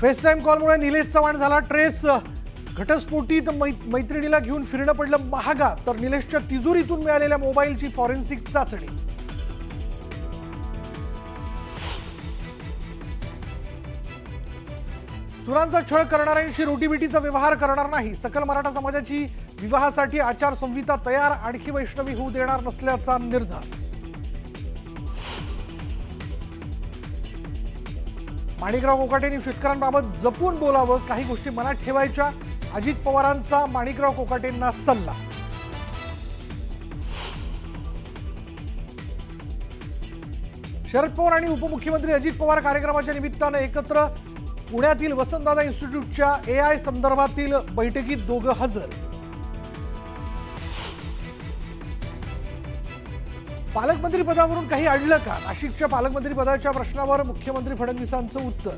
फेसटाईम कॉलमुळे निलेश चव्हाण झाला ट्रेस. घटस्फोटीत मैत्रिणीला घेऊन फिरणं पडलं महागा, तर निलेशच्या तिजोरीतून मिळालेल्या मोबाईलची फॉरेन्सिक चाचणी. सुरांचा छळ करणाऱ्यांशी रोटीबिटीचा व्यवहार करणार नाही. सकल मराठा समाजाची विवाहासाठी आचारसंहिता तयार, आणखी वैष्णवी होऊ देणार नसल्याचा निर्धार. माणिकराव कोकाटेंनी शेतकऱ्यांबाबत जपून बोलावं, काही गोष्टी मनात ठेवायच्या. अजित पवारांचा माणिकराव कोकाटेंना सल्ला. शरद पवार आणि उपमुख्यमंत्री अजित पवार कार्यक्रमाच्या निमित्तानं एकत्र. पुण्यातील वसंतदादा इन्स्टिट्यूटच्या AI संदर्भातील बैठकीत दोघं हजर. पालकमंत्री पदावरून काही अडलं का? नाशिकच्या पालकमंत्री पदाच्या प्रश्नावर मुख्यमंत्री फडणवीसांचं उत्तर.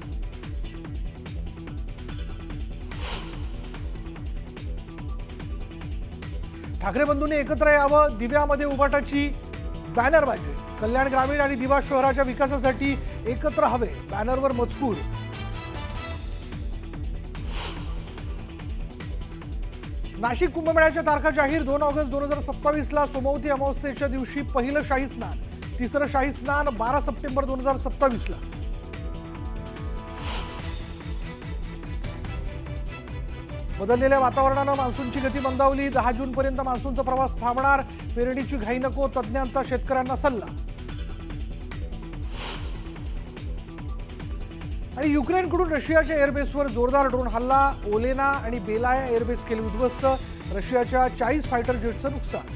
ठाकरे बंधूंनी एकत्र यावं, दिव्यामध्ये उभाटाची बॅनरबाजी. कल्याण ग्रामीण आणि दिवा शहराच्या विकासासाठी एकत्र हवे, बॅनरवर मजकूर. नाशिक कुंभमेळ्याच्या तारखा जाहीर. 2 ऑगस्ट 2027ला सोमवती अमावस्येच्या दिवशी पहिलं शाही स्नान, तिसरं शाही स्नान 12 सप्टेंबर 2027ला. बदललेल्या वातावरणानं मान्सूनची गती मंदावली. 10 जूनपर्यंत मान्सूनचा प्रवास थांबणार. पेरणीची घाई नको, तज्ज्ञांचा शेतकऱ्यांना सल्ला. आणि युक्रेनकडून रशियाच्या एअरबेसवर जोरदार ड्रोन हल्ला. ओलेना आणि बेलाया एअरबेस केली उद्ध्वस्त. रशियाच्या 40 फायटर जेटचं नुकसान.